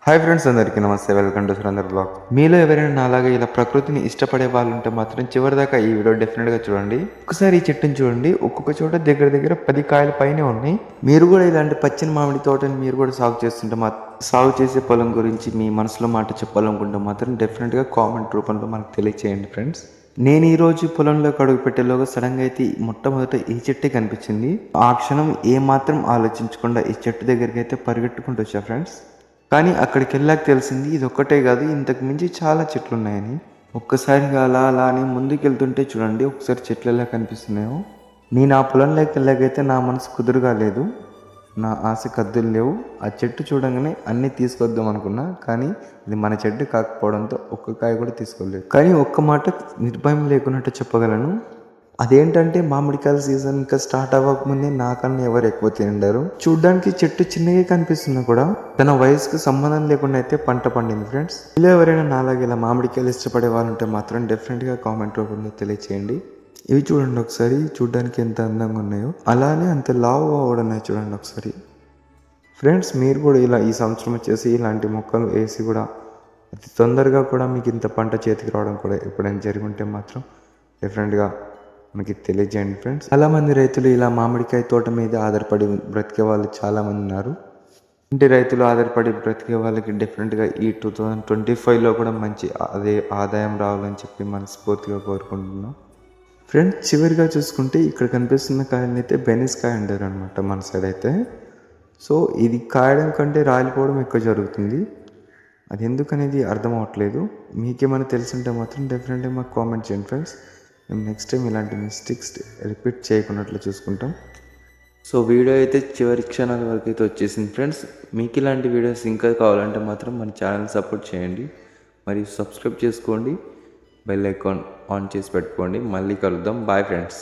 Hi friends, అందరికీ నమస్తే. Welcome to Surender blog. మీలో ఎవరైనా నాలాగా ఇలా ప్రకృతిని ఇష్టపడే వాళ్ళు ఉంటే మాత్రం చివరిదాకా ఈ వీడియో డెఫినెట్గా చూడండి. ఒకసారి ఈ చెట్టుని చూడండి, ఒక్కొక్క చోట దగ్గర దగ్గర 10 కాయల పైనే ఉన్నాయి. మీరు కూడా ఇలాంటి పచ్చని మామిడి తోటని మీరు కూడా సాగు చేస్తుంటే సాగు చేసే పొలం గురించి మీ మనసులో మాట చెప్పాలనుకుంటే మాత్రం డెఫినెట్గా కామెంట్ రూపంలో మనకు తెలియచేయండి ఫ్రెండ్స్. నేను ఈరోజు పొలంలోకి అడుగు పెట్టేలోగా సడన్గా అయితే మొట్టమొదట ఈ చెట్టే కనిపించింది. ఆ క్షణం ఏమాత్రం ఆలోచించకుండా ఈ చెట్టు దగ్గరికి అయితే పరిగెట్టుకుంటూ వచ్చా ఫ్రెండ్స్. కానీ అక్కడికి వెళ్ళాక తెలిసింది ఇది ఒక్కటే కాదు, ఇంతకు మించి చాలా చెట్లు ఉన్నాయని. ఒక్కసారిగా అలా అలా అని ముందుకు వెళ్తుంటే చూడండి ఒకసారి చెట్లు ఎలా కనిపిస్తున్నాయో. నేను ఆ పొలంలోకి వెళ్ళాకైతే నా మనసు కుదురుగా లేదు, నా ఆశ కద్దులు లేవు. ఆ చెట్టు చూడంగానే అన్నీ తీసుకొద్దాం అనుకున్నా, కానీ ఇది మన చెట్టు కాకపోవడంతో ఒక్క కాయ కూడా తీసుకోలేదు. కానీ ఒక్క మాట నిర్భయం లేకున్నట్టు చెప్పగలను, అదేంటంటే మామిడికాయల సీజన్ ఇంకా స్టార్ట్ అవ్వకముందే నాకన్నా ఎవరు ఎక్కువ తింటారు. చూడ్డానికి చెట్టు చిన్నగా కనిపిస్తున్నా కూడా తన వయసుకు సంబంధం లేకుండా అయితే పంట పండింది ఫ్రెండ్స్. ఇలా ఎవరైనా నాలాగే ఇలా మామిడికాయలు ఇష్టపడే వాళ్ళు ఉంటే మాత్రం డెఫినెట్గా కామెంట్ రూపంలో తెలియచేయండి. ఇవి చూడండి ఒకసారి, చూడ్డానికి ఎంత అందంగా ఉన్నాయో అలానే అంత లావుగా కూడా ఉన్నాయి చూడండి ఒకసారి. ఫ్రెండ్స్, మీరు కూడా ఇలా ఈ సంవత్సరం వచ్చేసి ఇలాంటి మొక్కలు వేసి కూడా అతి తొందరగా కూడా మీకు ఇంత పంట చేతికి రావడం కూడా ఎప్పుడైనా జరిగి ఉంటే మాత్రం డెఫినెట్గా మనకి తెలియజేయండి ఫ్రెండ్స్. చాలామంది రైతులు ఇలా మామిడికాయ తోట మీద ఆధారపడి బ్రతికే వాళ్ళు చాలామంది ఉన్నారు. ఇంటి రైతులు ఆధారపడి బ్రతికే వాళ్ళకి డెఫినెట్గా ఈ 2025లో కూడా మంచి ఆదాయం రావాలని చెప్పి మనస్ఫూర్తిగా కోరుకుంటున్నాం ఫ్రెండ్స్. చివరిగా చూసుకుంటే ఇక్కడ కనిపిస్తున్న కాయలని అయితే బెనిస్ కాయ అంటారు అనమాట మన సైడ్ అయితే. సో ఇది కాయడం కంటే రాలిపోవడం ఎక్కువ జరుగుతుంది. అది ఎందుకనేది అర్థం అవ్వట్లేదు. మీకేమైనా తెలుసుంటే మాత్రం డెఫినెట్గా మాకు కామెంట్ చేయండి ఫ్రెండ్స్. మేము నెక్స్ట్ టైం ఇలాంటి మిస్టేక్స్ రిపీట్ చేయకున్నట్లు చూసుకుంటాం. సో వీడియో అయితే చివరి క్షణాల వరకు అయితే వచ్చేసింది ఫ్రెండ్స్. మీకు ఇలాంటి వీడియోస్ ఇంకా కావాలంటే మాత్రం మన ఛానల్ సపోర్ట్ చేయండి, మరియు సబ్స్క్రైబ్ చేసుకోండి, బెల్ ఐకాన్ ఆన్ చేసి పెట్టుకోండి. మళ్ళీ కలుద్దాం. Bye friends.